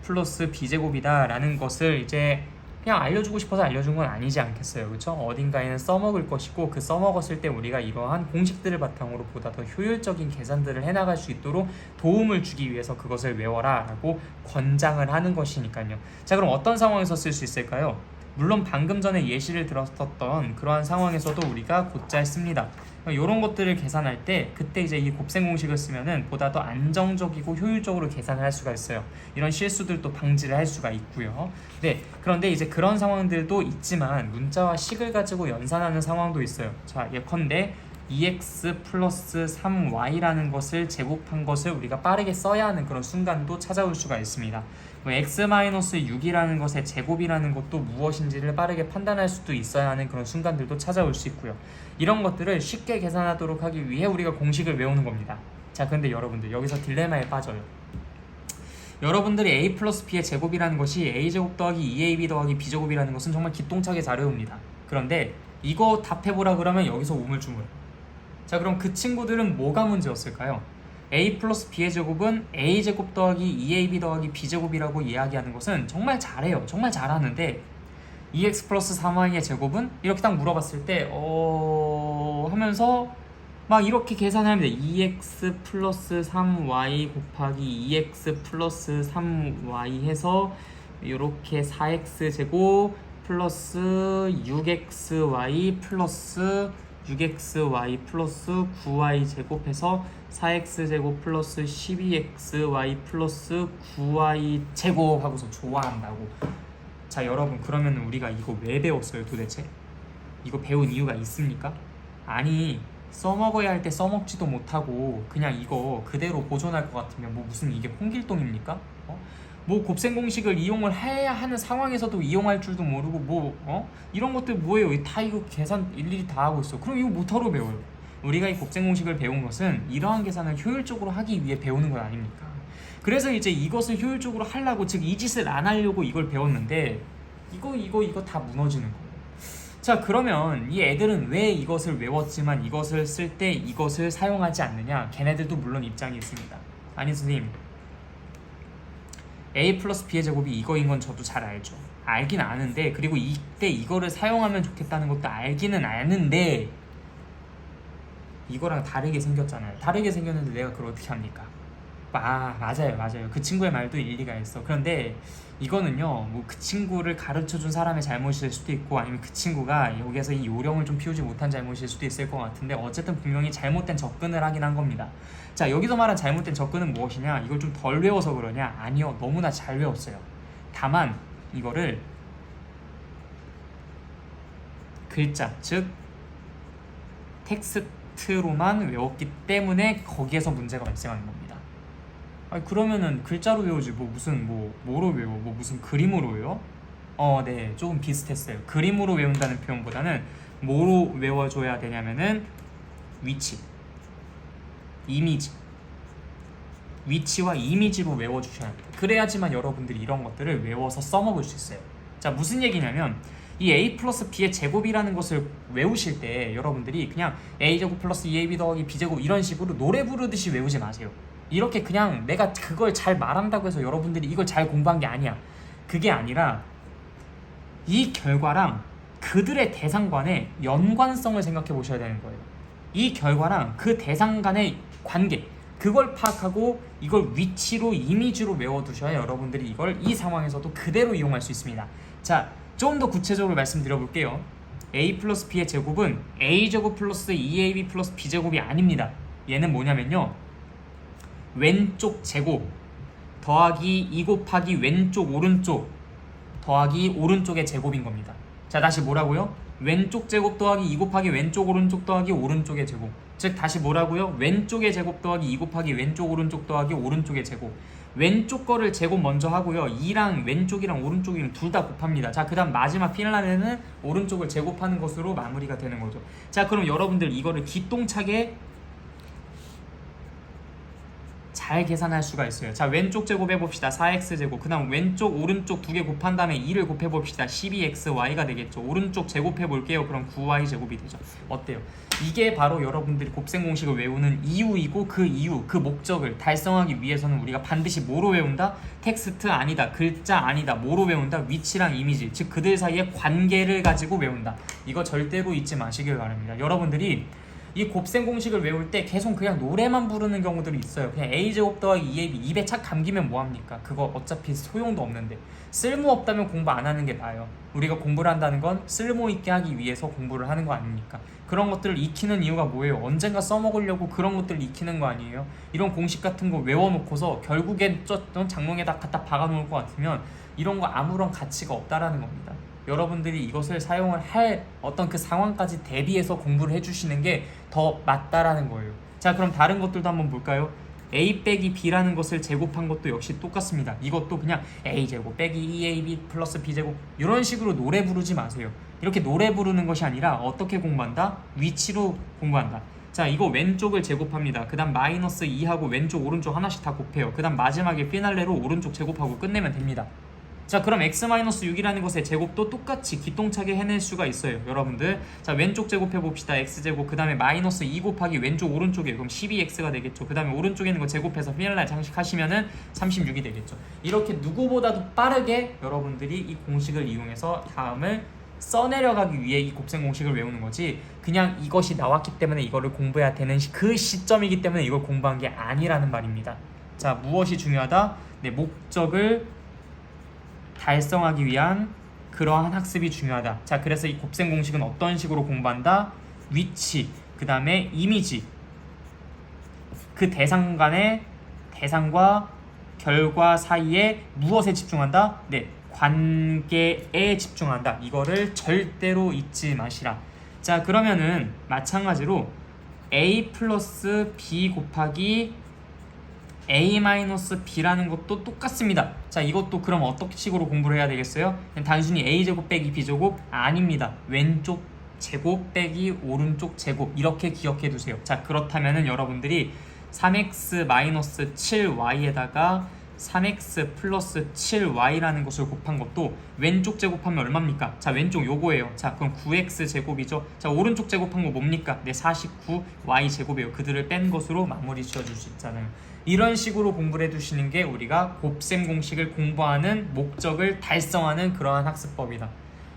플러스 b제곱이다 라는 것을 이제 그냥 알려주고 싶어서 알려준 건 아니지 않겠어요, 그렇죠? 어딘가에는 써먹을 것이고 그 써먹었을 때 우리가 이러한 공식들을 바탕으로 보다 더 효율적인 계산들을 해나갈 수 있도록 도움을 주기 위해서 그것을 외워라 라고 권장을 하는 것이니까요. 자, 그럼 어떤 상황에서 쓸 수 있을까요? 물론 방금 전에 예시를 들었던 그러한 상황에서도 우리가 곧잘 씁니다. 이런 것들을 계산할 때 그때 이제 이 곱셈 공식을 쓰면은 보다 더 안정적이고 효율적으로 계산을 할 수가 있어요. 이런 실수들도 방지를 할 수가 있고요. 네, 그런데 이제 그런 상황들도 있지만 문자와 식을 가지고 연산하는 상황도 있어요. 자, 예컨대 2x 플러스 3y라는 것을 제곱한 것을 우리가 빠르게 써야 하는 그런 순간도 찾아올 수가 있습니다. x-6이라는 것의 제곱이라는 것도 무엇인지를 빠르게 판단할 수도 있어야 하는 그런 순간들도 찾아올 수 있고요. 이런 것들을 쉽게 계산하도록 하기 위해 우리가 공식을 외우는 겁니다. 자, 근데 여러분들 여기서 딜레마에 빠져요. 여러분들이 a 플러스 b의 제곱이라는 것이 a제곱 더하기 2ab 더하기 b제곱이라는 것은 정말 기똥차게 잘 외웁니다. 그런데 이거 답해보라 그러면 여기서 우물쭈물. 자, 그럼 그 친구들은 뭐가 문제였을까요? a 플러스 b의 제곱은 a제곱 더하기 2ab 더하기 b제곱이라고 이야기하는 것은 정말 잘해요. 정말 잘하는데 2x 플러스 3y의 제곱은 이렇게 딱 물어봤을 때 하면서 막 이렇게 계산을 합니다. 2x 플러스 3y 곱하기 2x 플러스 3y 해서 이렇게 4x 제곱 플러스 6xy 플러스 6xy 플러스 9y 제곱해서 4x 제곱 플러스 12xy 플러스 9y 제곱 하고서 좋아한다고. 자, 여러분, 그러면 우리가 이거 왜 배웠어요 도대체? 이거 배운 이유가 있습니까? 아니, 써먹어야 할 때 써먹지도 못하고 그냥 이거 그대로 보존할 것 같으면 뭐 무슨 이게 홍길동입니까? 뭐 곱셈 공식을 이용을 해야 하는 상황에서도 이용할 줄도 모르고 이런 것들 뭐예요? 다 이거 계산 일일이 다 하고 있어. 그럼 이거 못하러 배워요. 우리가 이 곱셈 공식을 배운 것은 이러한 계산을 효율적으로 하기 위해 배우는 건 아닙니까? 그래서 이제 이것을 효율적으로 하려고, 즉 이 짓을 안 하려고 이걸 배웠는데 이거 다 무너지는 거예요. 자, 그러면 이 애들은 왜 이것을 외웠지만 이것을 쓸 때 이것을 사용하지 않느냐? 걔네들도 물론 입장이 있습니다. 아니 선생님, a 플러스 b의 제곱이 이거인 건 저도 잘 알죠. 알긴 아는데, 그리고 이때 이거를 사용하면 좋겠다는 것도 알기는 아는데 이거랑 다르게 생겼잖아요. 다르게 생겼는데 내가 그걸 어떻게 합니까? 맞아요. 그 친구의 말도 일리가 있어. 그런데 이거는요, 뭐 그 친구를 가르쳐준 사람의 잘못일 수도 있고 아니면 그 친구가 여기에서 이 요령을 좀 피우지 못한 잘못일 수도 있을 것 같은데 어쨌든 분명히 잘못된 접근을 하긴 한 겁니다. 자, 여기서 말한 잘못된 접근은 무엇이냐? 이걸 좀 덜 외워서 그러냐? 아니요, 너무나 잘 외웠어요. 다만 이거를 글자, 즉 텍스트로만 외웠기 때문에 거기에서 문제가 발생하는 겁니다. 아니, 그러면은 글자로 외우지 뭐로 외워? 뭐 무슨 그림으로 외워? 네, 조금 비슷했어요. 그림으로 외운다는 표현보다는 뭐로 외워줘야 되냐면은 위치, 이미지, 위치와 이미지로 외워주셔야 돼요. 그래야지만 여러분들이 이런 것들을 외워서 써먹을 수 있어요. 자, 무슨 얘기냐면 이 a 플러스 b의 제곱이라는 것을 외우실 때 여러분들이 그냥 a제곱 플러스 2ab 더하기 b제곱 이런 식으로 노래 부르듯이 외우지 마세요. 이렇게 그냥 내가 그걸 잘 말한다고 해서 여러분들이 이걸 잘 공부한 게 아니야. 그게 아니라 이 결과랑 그들의 대상 간의 연관성을 생각해 보셔야 되는 거예요. 이 결과랑 그 대상 간의 관계, 그걸 파악하고 이걸 위치로, 이미지로 외워두셔야 여러분들이 이걸 이 상황에서도 그대로 이용할 수 있습니다. 자, 좀 더 구체적으로 말씀드려 볼게요. a 플러스 b의 제곱은 a제곱 플러스 2ab 플러스 b제곱이 아닙니다. 얘는 뭐냐면요, 왼쪽 제곱 더하기 2 곱하기 왼쪽 오른쪽 더하기 오른쪽의 제곱인 겁니다. 자, 다시 뭐라고요? 왼쪽 제곱 더하기 2 곱하기 왼쪽 오른쪽 더하기 오른쪽의 제곱. 즉 다시 뭐라고요? 왼쪽의 제곱 더하기 2 곱하기 왼쪽 오른쪽 더하기 오른쪽의 제곱. 왼쪽 거를 제곱 먼저 하고요, 2랑 왼쪽이랑 오른쪽이랑 둘 다 곱합니다. 자, 그 다음 마지막 피날레는 오른쪽을 제곱하는 것으로 마무리가 되는 거죠. 자, 그럼 여러분들 이거를 기똥차게 잘 계산할 수가 있어요. 자, 왼쪽 제곱 해봅시다. 4x제곱. 그 다음 왼쪽 오른쪽 두 개 곱한 다음에 2를 곱해봅시다. 12xy가 되겠죠. 오른쪽 제곱해볼게요. 그럼 9y제곱이 되죠. 어때요? 이게 바로 여러분들이 곱셈 공식을 외우는 이유이고, 그 이유, 그 목적을 달성하기 위해서는 우리가 반드시 뭐로 외운다? 텍스트 아니다, 글자 아니다, 뭐로 외운다? 위치랑 이미지, 즉 그들 사이의 관계를 가지고 외운다. 이거 절대로 잊지 마시길 바랍니다. 여러분들이 이 곱셈 공식을 외울 때 계속 그냥 노래만 부르는 경우들이 있어요. 그냥 a제곱 더하기 2ab 입에 착 감기면 뭐합니까? 그거 어차피 소용도 없는데, 쓸모없다면 공부 안 하는 게 나아요. 우리가 공부를 한다는 건 쓸모있게 하기 위해서 공부를 하는 거 아닙니까? 그런 것들을 익히는 이유가 뭐예요? 언젠가 써먹으려고 그런 것들을 익히는 거 아니에요? 이런 공식 같은 거 외워놓고서 결국엔 장롱에다 갖다 박아놓을 것 같으면 이런 거 아무런 가치가 없다라는 겁니다. 여러분들이 이것을 사용을 할 어떤 그 상황까지 대비해서 공부를 해주시는 게 더 맞다라는 거예요. 자, 그럼 다른 것들도 한번 볼까요? a 빼기 b라는 것을 제곱한 것도 역시 똑같습니다. 이것도 그냥 a제곱 빼기 2ab 플러스 b제곱 이런 식으로 노래 부르지 마세요. 이렇게 노래 부르는 것이 아니라 어떻게 공부한다? 위치로 공부한다. 자, 이거 왼쪽을 제곱합니다. 그 다음 마이너스 2하고 왼쪽 오른쪽 하나씩 다 곱해요. 그 다음 마지막에 피날레로 오른쪽 제곱하고 끝내면 됩니다. 자, 그럼 x-6이라는 것의 제곱도 똑같이 기똥차게 해낼 수가 있어요, 여러분들. 자, 왼쪽 제곱해봅시다. x제곱, 그 다음에 마이너스 2 곱하기 왼쪽 오른쪽에 그럼 12x가 되겠죠. 그 다음에 오른쪽에 있는 거 제곱해서 피날레 장식하시면은 36이 되겠죠. 이렇게 누구보다도 빠르게 여러분들이 이 공식을 이용해서 다음을 써내려가기 위해 이 곱셈 공식을 외우는 거지, 그냥 이것이 나왔기 때문에 이거를 공부해야 되는 그 시점이기 때문에 이걸 공부한 게 아니라는 말입니다. 자, 무엇이 중요하다? 네, 목적을 달성하기 위한 그러한 학습이 중요하다. 자, 그래서 이 곱셈 공식은 어떤 식으로 공부한다? 위치, 그 다음에 이미지, 그 대상 간의 대상과 결과 사이에 무엇에 집중한다? 네, 관계에 집중한다. 이거를 절대로 잊지 마시라. 자, 그러면은 마찬가지로 a 플러스 b 곱하기 a-b라는 것도 똑같습니다. 자, 이것도 그럼 어떤 식으로 공부를 해야 되겠어요? 단순히 a제곱 빼기 b제곱? 아닙니다. 왼쪽 제곱 빼기 오른쪽 제곱, 이렇게 기억해 두세요. 자, 그렇다면은 여러분들이 3x-7y에다가 3x 플러스 7y라는 것을 곱한 것도 왼쪽 제곱하면 얼마입니까? 자, 왼쪽 요거예요. 자, 그럼 9x 제곱이죠. 자, 오른쪽 제곱한 거 뭡니까? 네, 49y 제곱이에요. 그들을 뺀 것으로 마무리 지어줄 수 있잖아요. 이런 식으로 공부를 해두시는 게 우리가 곱셈 공식을 공부하는 목적을 달성하는 그러한 학습법이다.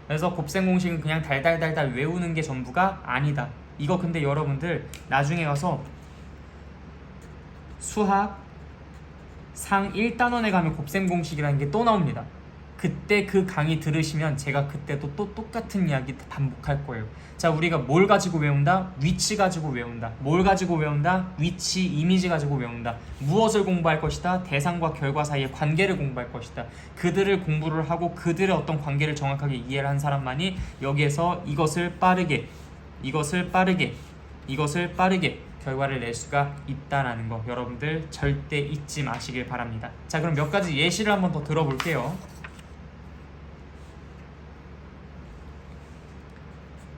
그래서 곱셈 공식은 그냥 달달달달 외우는 게 전부가 아니다. 이거 근데 여러분들 나중에 가서 수학 상 1단원에 가면 곱셈 공식이라는 게 또 나옵니다. 그때 그 강의 들으시면 제가 그때도 또 똑같은 이야기 반복할 거예요. 자, 우리가 뭘 가지고 외운다? 위치 가지고 외운다. 뭘 가지고 외운다? 위치, 이미지 가지고 외운다. 무엇을 공부할 것이다? 대상과 결과 사이의 관계를 공부할 것이다. 그들을 공부를 하고 그들의 어떤 관계를 정확하게 이해를 한 사람만이 여기에서 이것을 빠르게 결과를 낼 수가 있다라는 거 여러분들 절대 잊지 마시길 바랍니다. 자, 그럼 몇 가지 예시를 한번 더 들어볼게요.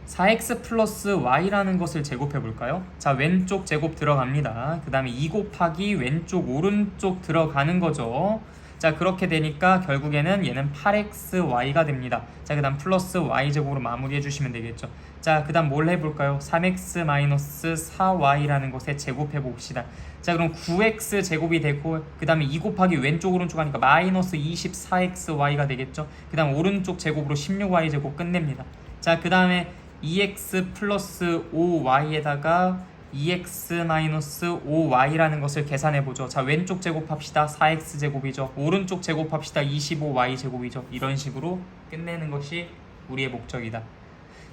4x 플러스 y라는 것을 제곱해 볼까요? 자, 왼쪽 제곱 들어갑니다. 그 다음에 2 곱하기 왼쪽 오른쪽 들어가는 거죠. 자, 그렇게 되니까 결국에는 얘는 8xy가 됩니다. 자, 그 다음 플러스 y제곱으로 마무리해 주시면 되겠죠. 자, 그 다음 뭘 해볼까요? 3x-4y라는 것에 제곱해 봅시다. 자, 그럼 9x 제곱이 되고 그 다음에 2 곱하기 왼쪽 오른쪽 하니까 마이너스 24xy가 되겠죠. 그 다음 오른쪽 제곱으로 16y 제곱 끝냅니다. 자, 그 다음에 2x 플러스 5y에다가 2x-5y라는 것을 계산해보죠. 자, 왼쪽 제곱합시다. 4x제곱이죠. 오른쪽 제곱합시다. 25y제곱이죠. 이런 식으로 끝내는 것이 우리의 목적이다.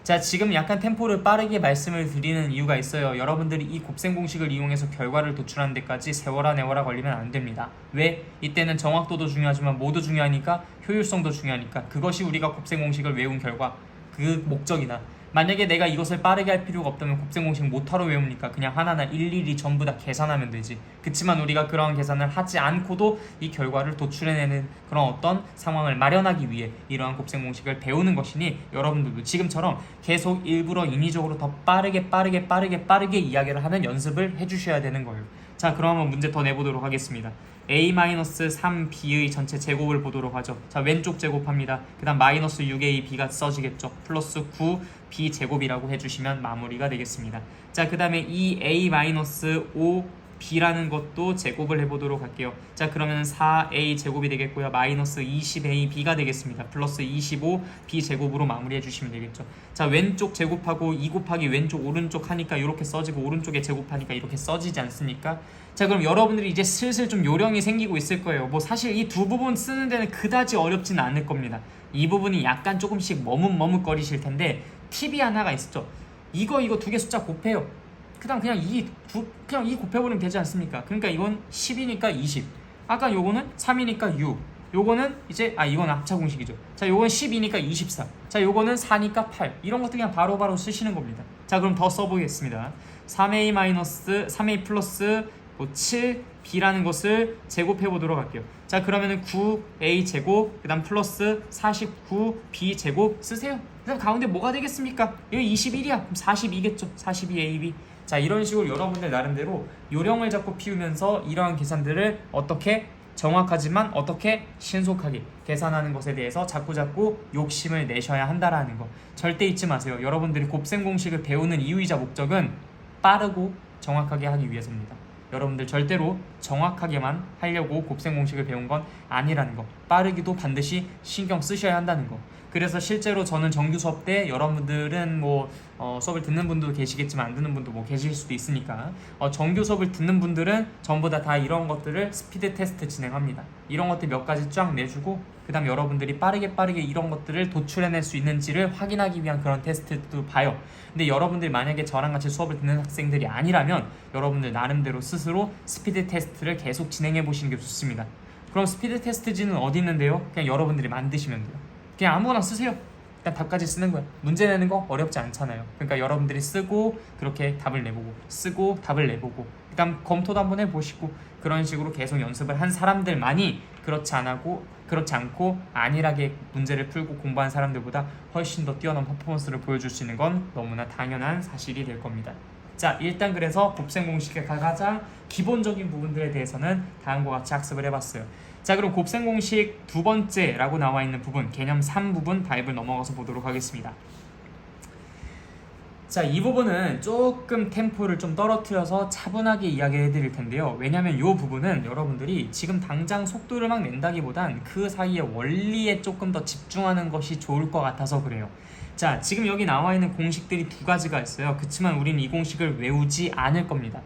자, 지금 약간 템포를 빠르게 말씀을 드리는 이유가 있어요. 여러분들이 이 곱셈 공식을 이용해서 결과를 도출하는 데까지 세월아 내월아 걸리면 안 됩니다. 왜? 이때는 정확도도 중요하지만 뭐도 중요하니까? 효율성도 중요하니까. 그것이 우리가 곱셈 공식을 외운 결과 그 목적이다. 만약에 내가 이것을 빠르게 할 필요가 없다면 곱셈 공식 못하러 외웁니까? 그냥 하나하나 일일이 전부 다 계산하면 되지. 그치만 우리가 그러한 계산을 하지 않고도 이 결과를 도출해내는 그런 어떤 상황을 마련하기 위해 이러한 곱셈 공식을 배우는 것이니 여러분들도 지금처럼 계속 일부러 인위적으로 더 빠르게 이야기를 하는 연습을 해주셔야 되는 거예요. 자, 그럼 한번 문제 더 내보도록 하겠습니다. a-3b의 전체 제곱을 보도록 하죠. 자, 왼쪽 제곱합니다. 그 다음 마이너스 6a b가 써지겠죠. 플러스 9b 제곱이라고 해주시면 마무리가 되겠습니다. 자, 그 다음에 이 a-5 b라는 것도 제곱을 해보도록 할게요. 자, 그러면 4a 제곱이 되겠고요. 마이너스 20a b가 되겠습니다. 플러스 25 b 제곱으로 마무리해 주시면 되겠죠. 자, 왼쪽 제곱하고 2 곱하기 왼쪽 오른쪽 하니까 이렇게 써지고 오른쪽에 제곱하니까 이렇게 써지지 않습니까? 자, 그럼 여러분들이 이제 슬슬 좀 요령이 생기고 있을 거예요. 뭐 사실 이 두 부분 쓰는 데는 그다지 어렵진 않을 겁니다. 이 부분이 약간 조금씩 머뭇머뭇거리실 텐데 팁이 하나가 있었죠. 이거 두 개 숫자 곱해요. 그다음 그냥 이 곱해버리면 되지 않습니까? 그러니까 이건 10이니까 20. 아까 요거는 3이니까 6. 요거는 이제 이거는 합차 공식이죠. 자, 요건 10이니까 24. 자, 요거는 4니까 8. 이런 것도 그냥 바로바로 쓰시는 겁니다. 자, 그럼 더 써보겠습니다. 3a 플러스 7b라는 것을 제곱해 보도록 할게요. 자, 그러면은 9a 제곱 그 다음 플러스 49b 제곱 쓰세요. 그 다음 가운데 뭐가 되겠습니까? 여기 21이야. 그럼 42겠죠. 42ab. 자, 이런 식으로 여러분들 나름대로 요령을 자꾸 피우면서 이러한 계산들을 어떻게 정확하지만 어떻게 신속하게 계산하는 것에 대해서 자꾸 욕심을 내셔야 한다라는 거 절대 잊지 마세요. 여러분들이 곱셈 공식을 배우는 이유이자 목적은 빠르고 정확하게 하기 위해서입니다. 여러분들 절대로 정확하게만 하려고 곱셈 공식을 배운 건 아니라는 거, 빠르기도 반드시 신경 쓰셔야 한다는 거. 그래서 실제로 저는 정규 수업 때 여러분들은 수업을 듣는 분도 계시겠지만 안 듣는 분도 계실 수도 있으니까 정규 수업을 듣는 분들은 전부 다 이런 것들을 스피드 테스트 진행합니다. 이런 것들 몇 가지 쫙 내주고 그 다음 여러분들이 빠르게 이런 것들을 도출해낼 수 있는지를 확인하기 위한 그런 테스트도 봐요. 근데 여러분들이 만약에 저랑 같이 수업을 듣는 학생들이 아니라면 여러분들 나름대로 스스로 스피드 테스트를 계속 진행해 보시는 게 좋습니다. 그럼 스피드 테스트지는 어디 있는데요? 그냥 여러분들이 만드시면 돼요. 그냥 아무거나 쓰세요. 일단 답까지 쓰는 거야. 문제 내는 거 어렵지 않잖아요. 그러니까 여러분들이 쓰고 그렇게 답을 내보고 쓰고 답을 내보고 그다음 검토도 한번 해보시고 그런 식으로 계속 연습을 한 사람들만이 그렇지 않고 안일하게 문제를 풀고 공부한 사람들보다 훨씬 더 뛰어난 퍼포먼스를 보여줄 수 있는 건 너무나 당연한 사실이 될 겁니다. 자, 일단 그래서 곱셈 공식의 가장 기본적인 부분들에 대해서는 다음과 같이 학습을 해봤어요. 자, 그럼 곱셈 공식 두 번째라고 나와 있는 부분, 개념 3 부분 바이블 넘어가서 보도록 하겠습니다. 자, 이 부분은 조금 템포를 좀 떨어뜨려서 차분하게 이야기해 드릴 텐데요. 왜냐면 이 부분은 여러분들이 지금 당장 속도를 막 낸다기보단 그 사이의 원리에 조금 더 집중하는 것이 좋을 것 같아서 그래요. 자, 지금 여기 나와 있는 공식들이 두 가지가 있어요. 그치만 우리는 이 공식을 외우지 않을 겁니다.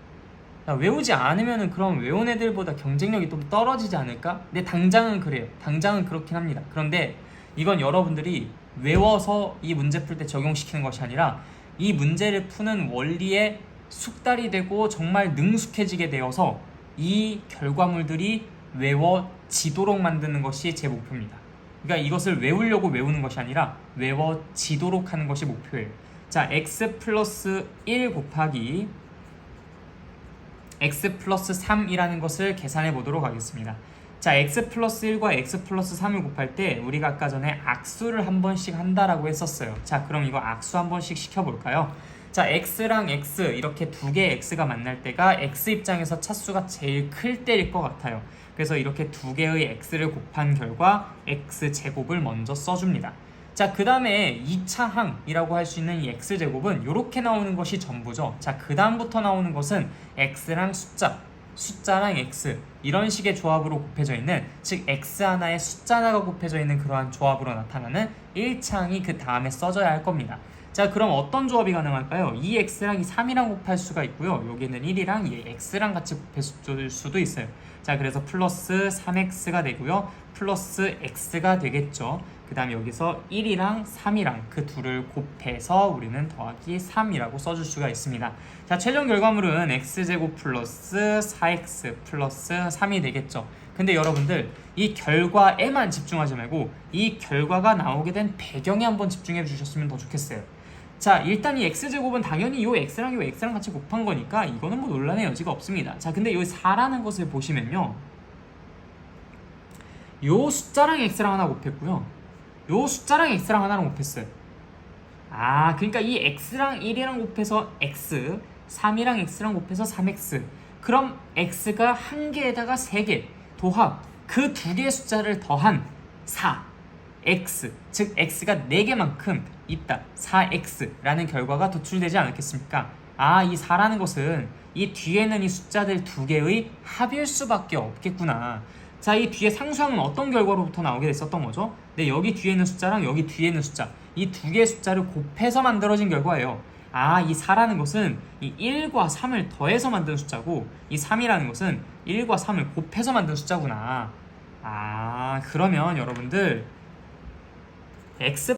외우지 않으면 그럼 외운 애들보다 경쟁력이 좀 떨어지지 않을까? 근데 당장은 그래요. 당장은 그렇긴 합니다. 그런데 이건 여러분들이 외워서 이 문제 풀 때 적용시키는 것이 아니라 이 문제를 푸는 원리에 숙달이 되고 정말 능숙해지게 되어서 이 결과물들이 외워지도록 만드는 것이 제 목표입니다. 그러니까 이것을 외우려고 외우는 것이 아니라 외워지도록 하는 것이 목표예요. 자, x 플러스 1 곱하기 x 플러스 3이라는 것을 계산해 보도록 하겠습니다. 자, x 플러스 1과 x 플러스 3을 곱할 때 우리가 아까 전에 악수를 한 번씩 한다라고 했었어요. 자, 그럼 이거 악수 한 번씩 시켜볼까요? 자, x랑 x 이렇게 두 개의 x가 만날 때가 x 입장에서 차수가 제일 클 때일 것 같아요. 그래서 이렇게 두 개의 x를 곱한 결과 x제곱을 먼저 써줍니다. 자, 그 다음에 2차 항이라고 할 수 있는 이 x제곱은 이렇게 나오는 것이 전부죠. 자, 그 다음부터 나오는 것은 x랑 숫자랑 x 이런 식의 조합으로 곱해져 있는, 즉 x 하나에 숫자 하나가 곱해져 있는 그러한 조합으로 나타나는 1차 항이 그 다음에 써져야 할 겁니다. 자, 그럼 어떤 조합이 가능할까요? 이 x랑 이 3이랑 곱할 수가 있고요. 여기는 1이랑 이 x랑 같이 곱해줄 수도 있어요. 자, 그래서 플러스 3x가 되고요. 플러스 x가 되겠죠. 그 다음에 여기서 1이랑 3이랑 그 둘을 곱해서 우리는 더하기 3이라고 써줄 수가 있습니다. 자, 최종 결과물은 x제곱 플러스 4x 플러스 3이 되겠죠. 근데 여러분들 이 결과에만 집중하지 말고 이 결과가 나오게 된 배경에 한번 집중해 주셨으면 더 좋겠어요. 자, 일단 이 x제곱은 당연히 요 x랑 요 x랑 같이 곱한 거니까 이거는 뭐 논란의 여지가 없습니다. 자, 근데 요 4라는 것을 보시면요, 요 숫자랑 x랑 하나 곱했고요, 요 숫자랑 x랑 하나를 곱했어요. 아, 그러니까 이 x랑 1이랑 곱해서 x, 3이랑 x랑 곱해서 3x. 그럼 x가 한 개에다가 3개 도합, 그 두 개의 숫자를 더한 4x, 즉 x가 4개만큼 있다, 4x라는 결과가 도출되지 않았겠습니까? 아, 이 4라는 것은 이 뒤에는 이 숫자들 두 개의 합일 수밖에 없겠구나. 자, 이 뒤에 상수항은 어떤 결과로부터 나오게 됐었던 거죠? 네, 여기 뒤에 있는 숫자랑 여기 뒤에 있는 숫자, 이 두 개의 숫자를 곱해서 만들어진 결과예요. 아, 이 4라는 것은 이 1과 3을 더해서 만든 숫자고, 이 3이라는 것은 1과 3을 곱해서 만든 숫자구나. 아, 그러면 여러분들 x